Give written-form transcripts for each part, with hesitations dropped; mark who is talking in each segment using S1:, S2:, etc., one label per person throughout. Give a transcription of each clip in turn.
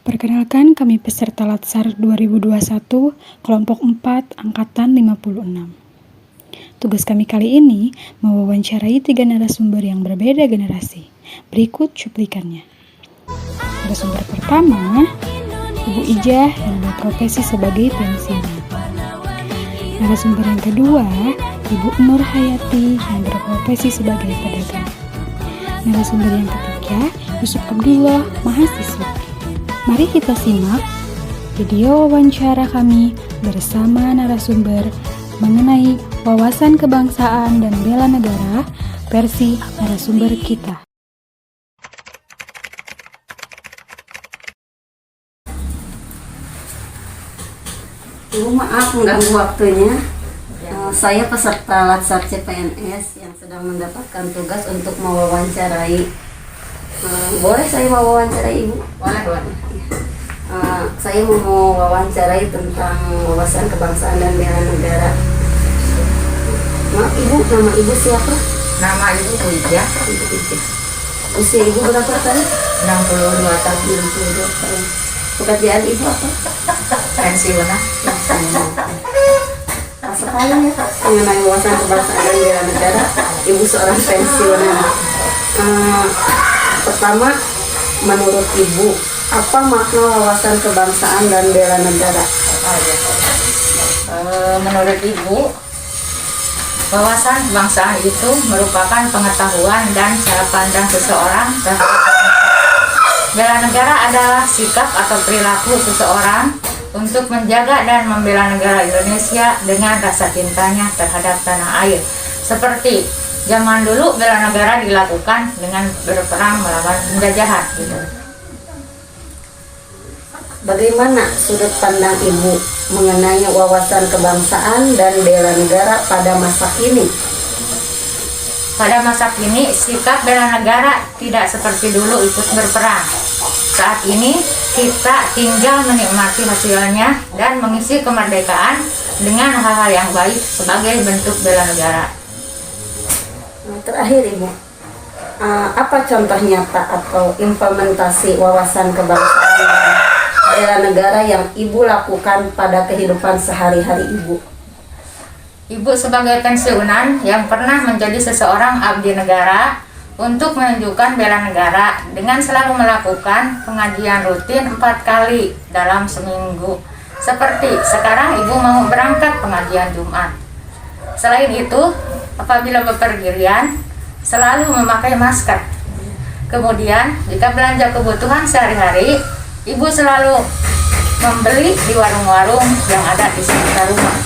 S1: Perkenalkan, kami peserta Latsar 2021, kelompok 4, angkatan 56. Tugas kami kali ini mewawancarai 3 narasumber yang berbeda generasi. Berikut cuplikannya. Narasumber pertama, Ibu Ijah yang berprofesi sebagai pensiunan. Narasumber yang kedua, Ibu Nur Hayati yang berprofesi sebagai pedagang. Narasumber yang ketiga, Yusuf Abdullah, mahasiswa. Mari kita simak video wawancara kami bersama narasumber mengenai wawasan kebangsaan dan bela negara versi narasumber kita.
S2: Ibu, maaf mengganggu waktunya. Saya peserta Latsar CPNS yang sedang mendapatkan tugas untuk mewawancarai. Boleh saya mewawancarai Ibu? Boleh. Saya mau mewawancarai tentang wawasan kebangsaan dan bela negara. Maaf Ibu, nama Ibu siapa?
S3: Nama Ibu Ijah.
S2: Ibu Ijah. Usia Ibu berapa tadi?
S3: 62 tahun.
S2: 62 tahun. Pekerjaan Ibu apa?
S3: Pensiunan.
S2: Sekali ya mengenai wawasan kebangsaan dan bela negara, Ibu seorang pensiunan. Pertama, menurut Ibu, apa makna wawasan kebangsaan dan bela negara?
S3: Menurut Ibu, wawasan kebangsaan itu merupakan pengetahuan dan cara pandang seseorang terhadap bela negara adalah sikap atau perilaku seseorang untuk menjaga dan membela negara Indonesia dengan rasa cintanya terhadap tanah air. Seperti zaman dulu bela negara dilakukan dengan berperang melawan penjajahan.
S2: Bagaimana sudut pandang Ibu mengenai wawasan kebangsaan dan bela negara pada masa kini?
S3: Pada masa kini, sikap bela negara tidak seperti dulu ikut berperang. Saat ini, kita tinggal menikmati hasilnya dan mengisi kemerdekaan dengan hal-hal yang baik sebagai bentuk bela negara.
S2: Terakhir Ibu, apa contoh nyata atau implementasi wawasan kebangsaan dan bela negara yang Ibu lakukan pada kehidupan sehari-hari Ibu?
S3: Ibu sebagai pensiunan yang pernah menjadi seseorang abdi negara untuk menunjukkan bela negara dengan selalu melakukan pengajian rutin 4 kali dalam seminggu. Seperti sekarang Ibu mau berangkat pengajian Jumat. Selain itu, apabila bepergian selalu memakai masker. Kemudian, jika belanja kebutuhan sehari-hari, Ibu selalu membeli di warung-warung yang ada di sekitar rumah.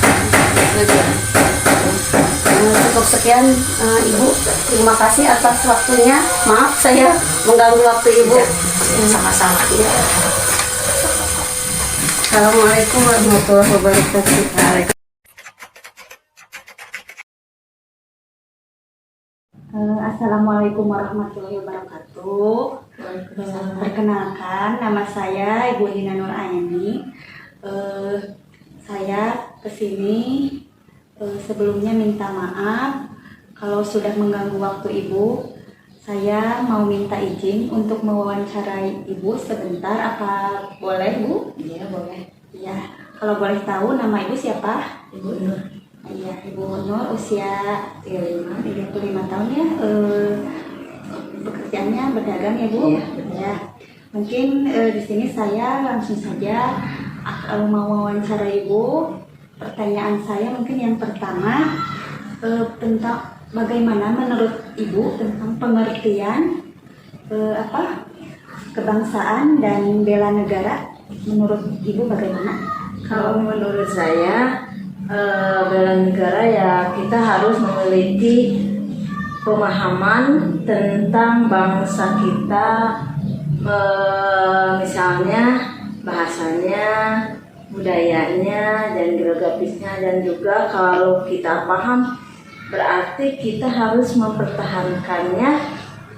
S2: Cukup sekian Ibu, terima kasih atas waktunya. Maaf saya mengganggu waktu Ibu.
S3: Sama-sama.
S2: Assalamualaikum warahmatullahi wabarakatuh. Assalamualaikum warahmatullahi wabarakatuh. Perkenalkan, nama saya Ibu Nina Nur Ayani. Saya kesini sebelumnya minta maaf kalau sudah mengganggu waktu Ibu. Saya mau minta izin untuk mewawancarai Ibu sebentar. Apa boleh Bu?
S3: Iya, boleh.
S2: Iya. Kalau boleh tahu nama Ibu siapa?
S3: Ibu Nur.
S2: Iya, Ibu Nur, usia 35 tahun ya. Pekerjaannya berdagang ya Bu?
S3: Iya.
S2: Ya. Mungkin di sini saya langsung saja mau wawancara Ibu. Pertanyaan saya mungkin yang pertama tentang bagaimana menurut Ibu tentang pengertian kebangsaan dan bela negara. Menurut Ibu bagaimana?
S4: Kalau menurut saya bela negara ya kita harus memiliki pemahaman tentang bangsa kita, misalnya bahasanya, budayanya, dan geografisnya, dan juga kalau kita paham berarti kita harus mempertahankannya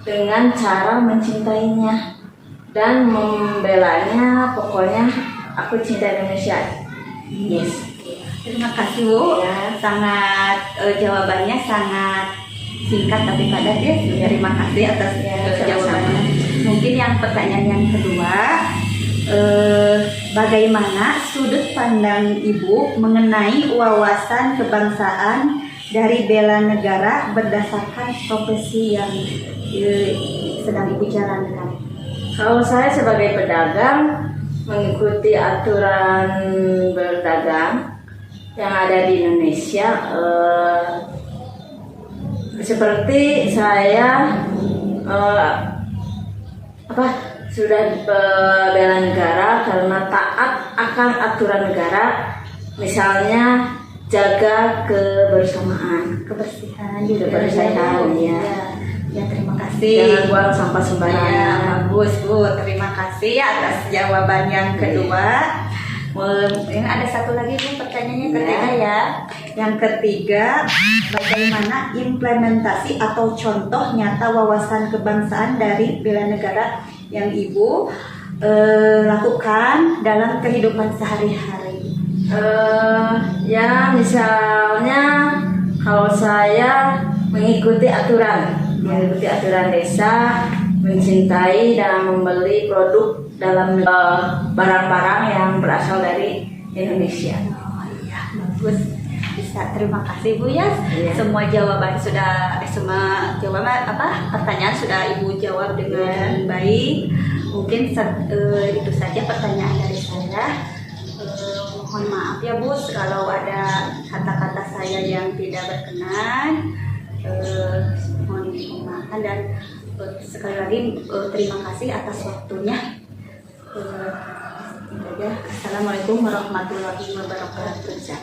S4: dengan cara mencintainya dan membelanya. Pokoknya aku cinta Indonesia. Yes.
S2: Terima kasih Bu.
S4: Ya.
S2: Sangat jawabannya sangat singkat tapi padat ya. Terima kasih atas jawabannya. Mungkin yang pertanyaan yang kedua,
S5: bagaimana sudut pandang Ibu mengenai wawasan kebangsaan dari bela negara berdasarkan profesi yang sedang Ibu jalankan?
S4: Kalau saya sebagai pedagang mengikuti aturan berdagang yang ada di Indonesia, seperti saya sudah bela negara karena taat akan aturan negara, misalnya jaga kebersamaan,
S5: Kebersihan
S4: ya.
S5: Ya, terima kasih.
S4: Jangan buang sampah sembarangan.
S5: Ya, bagus Bu, terima kasih ya atas jawaban yang kedua. Ini ada satu lagi Bu, pertanyaannya ketiga ya. Yang ketiga, bagaimana implementasi atau contoh nyata wawasan kebangsaan dari bela negara yang Ibu lakukan dalam kehidupan sehari-hari?
S4: Ya, misalnya kalau saya mengikuti aturan desa, mencintai dan membeli produk dalam barang-barang yang berasal dari Indonesia.
S5: Oh iya, bagus. Bisa, terima kasih Bu ya.
S4: Iya.
S5: Semua pertanyaan sudah Ibu jawab dengan baik. Mungkin itu saja pertanyaan dari saya. Mohon maaf ya Bu kalau ada kata-kata saya yang tidak berkenan. Mohon dimaafkan dan sekali lagi terima kasih atas waktunya. Assalamualaikum warahmatullahi wabarakatuh.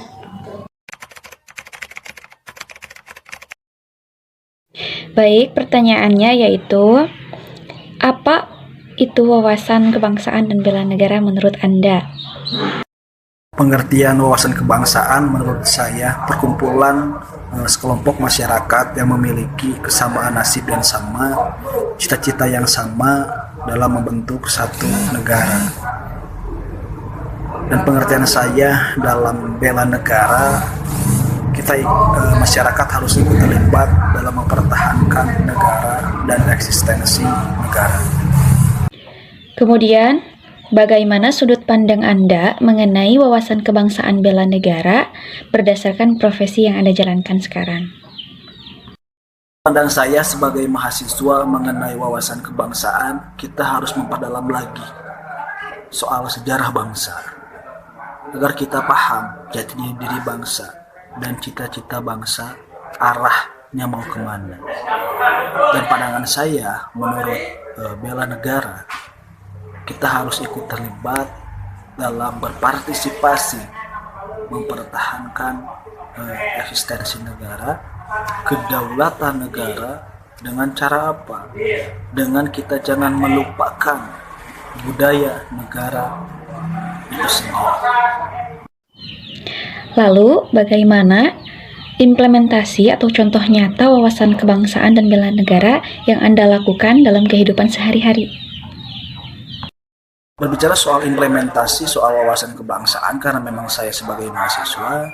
S6: Baik, pertanyaannya yaitu apa itu wawasan kebangsaan dan bela negara menurut Anda?
S7: Pengertian wawasan kebangsaan menurut saya perkumpulan sekelompok masyarakat yang memiliki kesamaan nasib yang sama, cita-cita yang sama dalam membentuk satu negara. Dan pengertian saya dalam bela negara, kita masyarakat harus ikut terlibat dalam mempertahankan negara dan eksistensi negara.
S6: Kemudian, bagaimana sudut pandang Anda mengenai wawasan kebangsaan bela negara berdasarkan profesi yang Anda jalankan sekarang?
S7: Pandang saya sebagai mahasiswa mengenai wawasan kebangsaan, kita harus memperdalam lagi soal sejarah bangsa, agar kita paham jati diri bangsa dan cita-cita bangsa, arahnya mau kemana. Dan pandangan saya menurut bela negara, kita harus ikut terlibat dalam berpartisipasi mempertahankan eksistensi negara, kedaulatan negara. Dengan cara apa? Dengan kita jangan melupakan budaya negara itu sendiri.
S6: Lalu, bagaimana implementasi atau contoh nyata wawasan kebangsaan dan bela negara yang Anda lakukan dalam kehidupan sehari-hari?
S7: Berbicara soal implementasi soal wawasan kebangsaan, karena memang saya sebagai mahasiswa,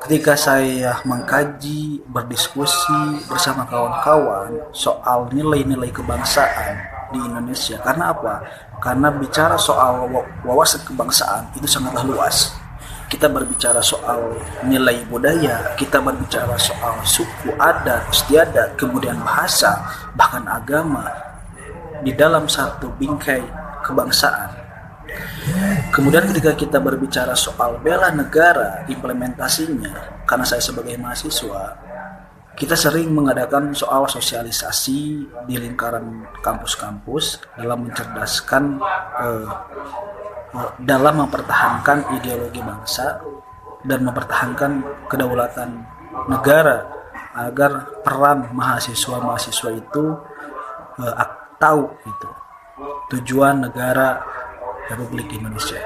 S7: ketika saya mengkaji, berdiskusi bersama kawan-kawan soal nilai-nilai kebangsaan di Indonesia. Karena apa? Karena bicara soal wawasan kebangsaan itu sangatlah luas. Kita berbicara soal nilai budaya, kita berbicara soal suku, adat, istiadat, kemudian bahasa, bahkan agama di dalam satu bingkai kebangsaan. Kemudian ketika kita berbicara soal bela negara, implementasinya, karena saya sebagai mahasiswa, kita sering mengadakan soal sosialisasi di lingkaran kampus-kampus dalam mencerdaskan, dalam mempertahankan ideologi bangsa dan mempertahankan kedaulatan negara, agar peran mahasiswa-mahasiswa itu tahu itu tujuan negara Republik Indonesia.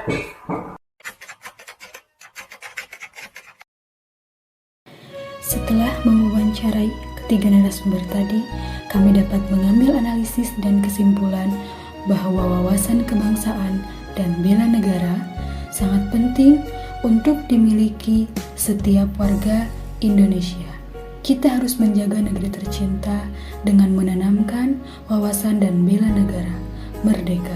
S1: Setelah mewawancarai ketiga narasumber tadi, kami dapat mengambil analisis dan kesimpulan bahwa wawasan kebangsaan dan bela negara sangat penting untuk dimiliki setiap warga Indonesia. Kita harus menjaga negeri tercinta dengan menanamkan wawasan dan bela negara merdeka.